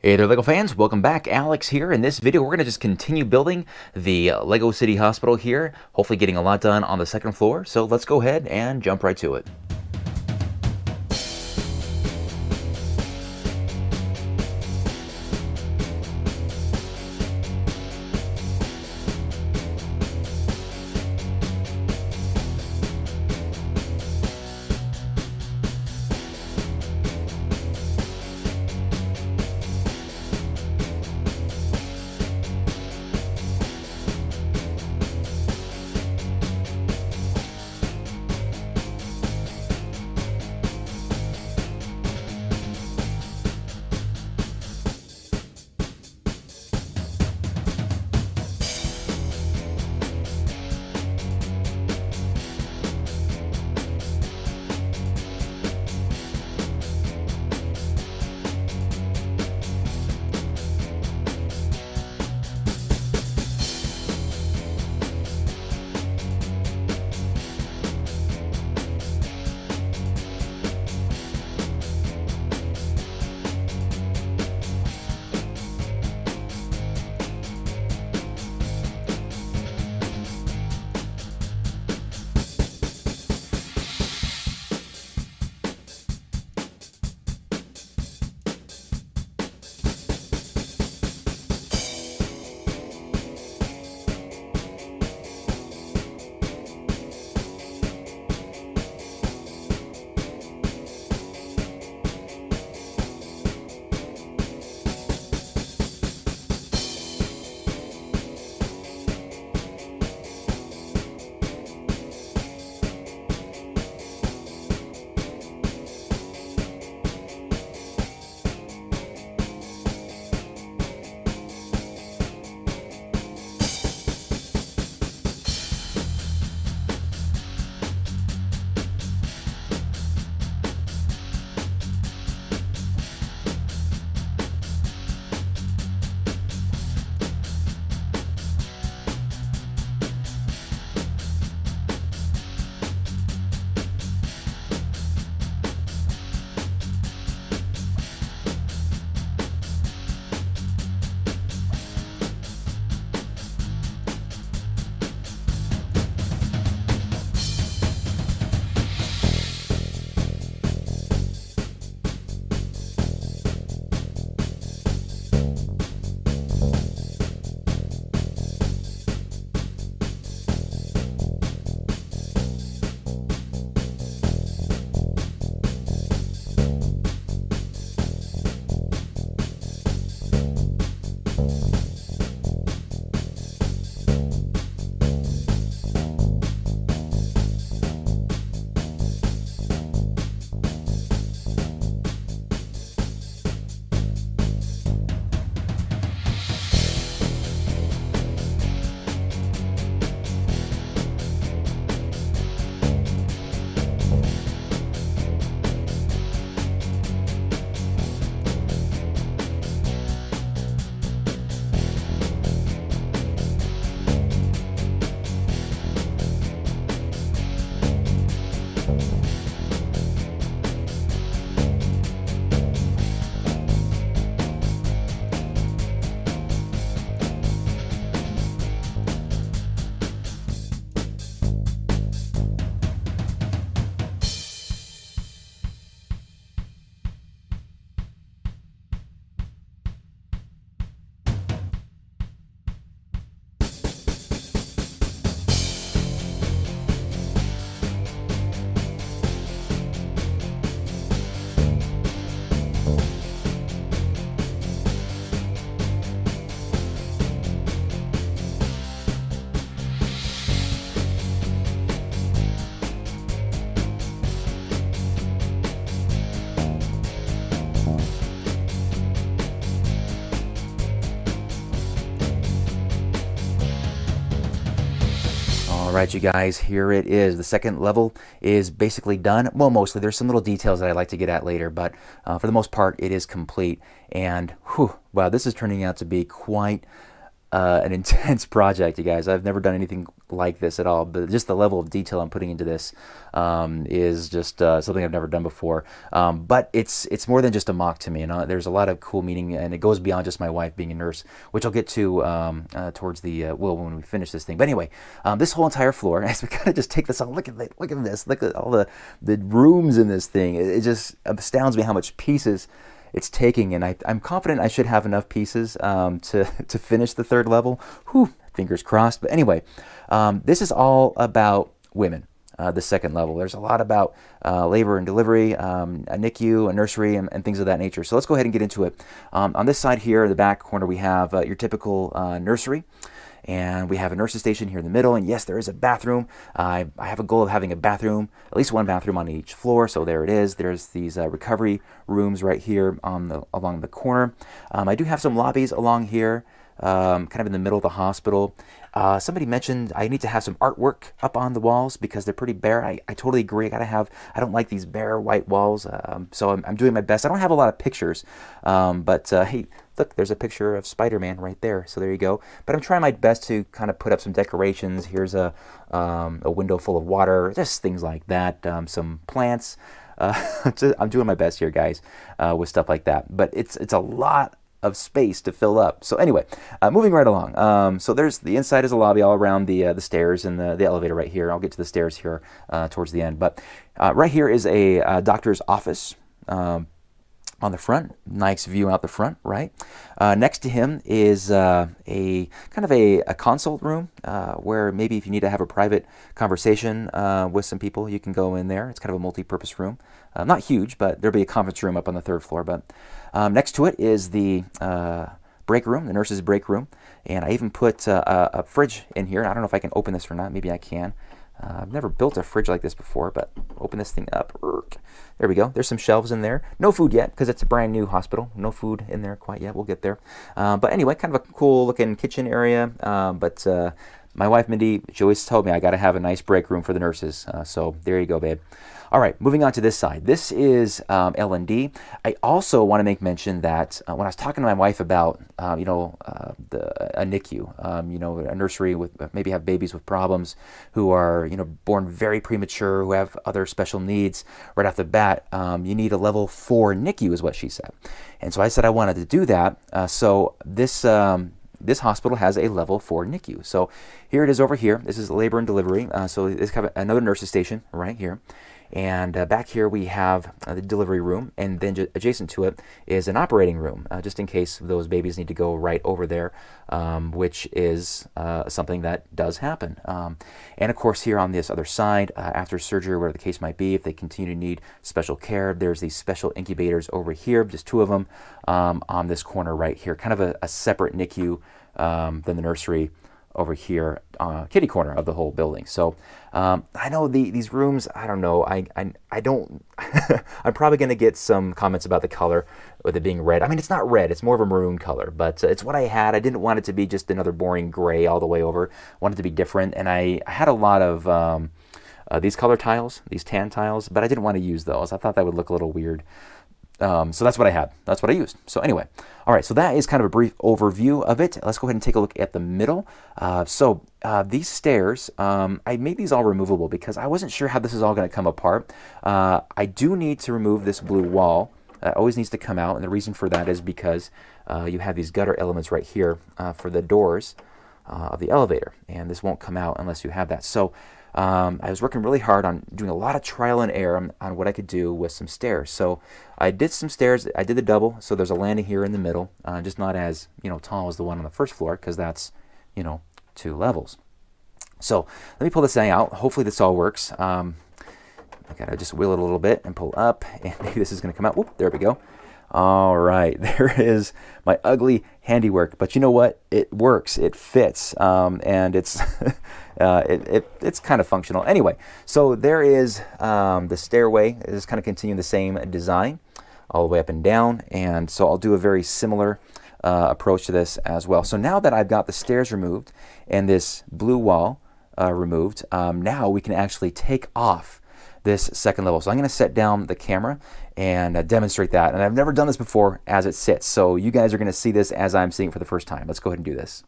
Hey there, LEGO fans. Welcome back. Alex here. In this video, we're going to just continue building the LEGO City Hospital here, hopefully getting a lot done on the second floor. So let's go ahead and jump right to it. All right, you guys, here it is. The second level is basically done. Well, mostly. There's some little details that I'd like to get at later, but for the most part, it is complete. And whew, wow, this is turning out to be quite an intense project, you guys. I've never done anything like this at all, but just the level of detail I'm putting into this is just something I've never done before. But it's more than just a mock to me. There's a lot of cool meaning, and it goes beyond just my wife being a nurse, which I'll get to towards the when we finish this thing. But anyway, this whole entire floor, as we kind of just take this on, look at this, look at all the rooms in this thing. It just astounds me how much pieces it's taking, and I'm confident I should have enough pieces to finish the third level. Whew, fingers crossed. But anyway, this is all about women. The second level. There's a lot about labor and delivery, a NICU, a nursery, and things of that nature. So let's go ahead and get into it. On this side here, the back corner, we have your typical nursery. And we have a nurse's station here in the middle, and yes, there is a bathroom. I have a goal of having a bathroom, at least one bathroom on each floor, so there it is. There's these recovery rooms right here along the corner. I do have some lobbies along here, kind of in the middle of the hospital. Somebody mentioned I need to have some artwork up on the walls because they're pretty bare. I totally agree. I don't like these bare white walls, so I'm doing my best. I don't have a lot of pictures, but hey, look, there's a picture of Spider-Man right there. So there you go. But I'm trying my best to kind of put up some decorations. Here's a window full of water, just things like that. Some plants. I'm doing my best here, guys, with stuff like that. But it's a lot of space to fill up. So anyway, moving right along. So there's the inside is a lobby all around the stairs and the elevator right here. I'll get to the stairs here towards the end. But right here is a doctor's office. On the front, nice view out the front, right? Next to him is a kind of a consult room where maybe if you need to have a private conversation with some people, you can go in there. It's kind of a multi-purpose room. Not huge, but there'll be a conference room up on the third floor. But next to it is the break room, the nurse's break room. And I even put a fridge in here. I don't know if I can open this or not. Maybe I can. I've never built a fridge like this before, but open this thing up. There we go. There's some shelves in there. No food yet because it's a brand new hospital. No food in there quite yet. We'll get there. But anyway, kind of a cool looking kitchen area. But my wife, Mindy, she always told me I got to have a nice break room for the nurses. So there you go, babe. All right, moving on to this side. This is L&D. I also want to make mention that when I was talking to my wife about, a NICU, a nursery with maybe have babies with problems who are, born very premature, who have other special needs right off the bat, you need a level 4 NICU is what she said. And so I said I wanted to do that. So this hospital has a level 4 NICU. So here it is over here. This is labor and delivery. So it's kind of another nurse's station right here. And back here we have the delivery room, and then adjacent to it is an operating room, just in case those babies need to go right over there, which is something that does happen. And of course here on this other side, after surgery, whatever the case might be, if they continue to need special care, there's these special incubators over here, just 2 of them on this corner right here, kind of a separate NICU than the nursery over here, kitty corner of the whole building. So I know these rooms, I don't know, I don't, I'm probably going to get some comments about the color with it being red. I mean, it's not red, it's more of a maroon color, but it's what I had. I didn't want it to be just another boring gray all the way over. I wanted it to be different, and I had a lot of these color tiles, these tan tiles, but I didn't want to use those. I thought that would look a little weird. So that's what I had. That's what I used. So anyway, all right, so that is kind of a brief overview of it. Let's go ahead and take a look at the middle. These stairs, I made these all removable because I wasn't sure how this is all going to come apart. I do need to remove this blue wall. It always needs to come out, and the reason for that is because you have these gutter elements right here for the doors of the elevator, and this won't come out unless you have that. So I was working really hard on doing a lot of trial and error on what I could do with some stairs. So I did some stairs. I did the double, so there's a landing here in the middle, just not as tall as the one on the first floor because that's 2 levels. So let me pull this thing out. Hopefully this all works. I gotta just wheel it a little bit and pull up, and maybe this is gonna come out. Whoop, there we go. All right, there is my ugly handiwork, but you know what? It works. It fits, and it's it's kind of functional. Anyway, so there is the stairway. It's kind of continuing the same design all the way up and down, and so I'll do a very similar approach to this as well. So now that I've got the stairs removed and this blue wall removed, now we can actually take off this second level. So I'm going to set down the camera and demonstrate that. And I've never done this before as it sits. So you guys are going to see this as I'm seeing it for the first time. Let's go ahead and do this.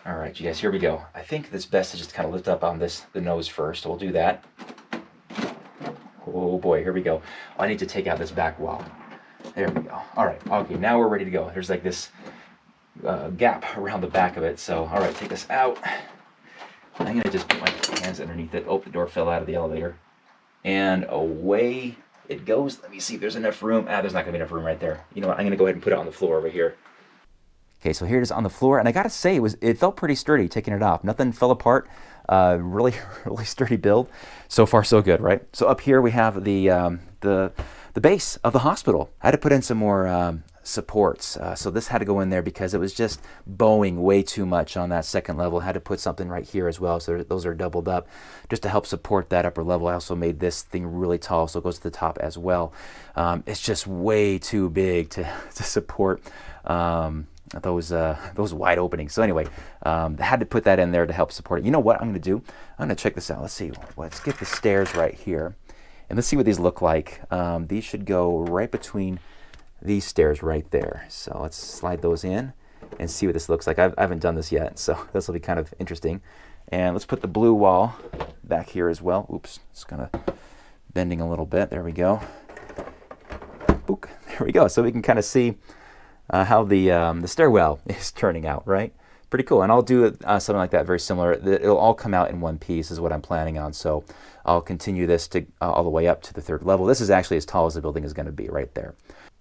All right, you guys, here we go. I think it's best to just kind of lift up on the nose first. We'll do that. Oh boy, here we go. I need to take out this back wall. There we go. All right, okay, now we're ready to go. There's like this gap around the back of it. So, all right, take this out. I'm gonna just put my hands underneath it. Oh, the door fell out of the elevator. And away it goes. Let me see if there's enough room. There's not gonna be enough room right there. You know what, I'm gonna go ahead and put it on the floor over here. Okay, so here it is on the floor, and I gotta say, it felt pretty sturdy taking it off. Nothing fell apart. Really, really sturdy build. So far, so good, right? So up here we have the base of the hospital. I had to put in some more supports. So this had to go in there because it was just bowing way too much on that second level. I had to put something right here as well. So those are doubled up just to help support that upper level. I also made this thing really tall, so it goes to the top as well. It's just way too big to support those wide openings. So anyway, I had to put that in there to help support it. You know what I'm going to do? I'm going to check this out. Let's see. Let's get the stairs right here. And let's see what these look like. These should go right between these stairs right there. So let's slide those in and see what this looks like. I haven't done this yet, so this will be kind of interesting. And let's put the blue wall back here as well. Oops, it's kind of bending a little bit. There we go. Boop. There we go. So we can kind of see how the stairwell is turning out, right? Pretty cool. And I'll do something like that, very similar. It'll all come out in one piece is what I'm planning on. So I'll continue this to all the way up to the third level. This is actually as tall as the building is going to be right there.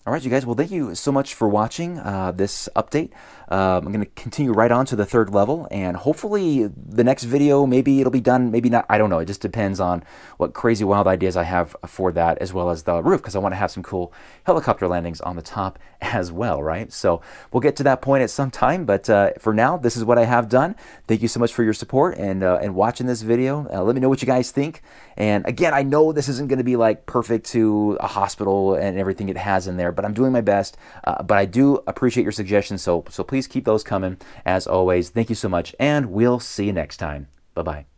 All right, you guys. Well, thank you so much for watching this update. I'm going to continue right on to the third level, and hopefully the next video, maybe it'll be done, maybe not. I don't know. It just depends on what crazy wild ideas I have for that, as well as the roof, because I want to have some cool helicopter landings on the top as well, right? So we'll get to that point at some time, but for now, this is what I have done. Thank you so much for your support and watching this video. Let me know what you guys think. And again, I know this isn't going to be like perfect to a hospital and everything it has in there, but I'm doing my best. But I do appreciate your suggestions, so please keep those coming as always. Thank you so much, and we'll see you next time. Bye-bye.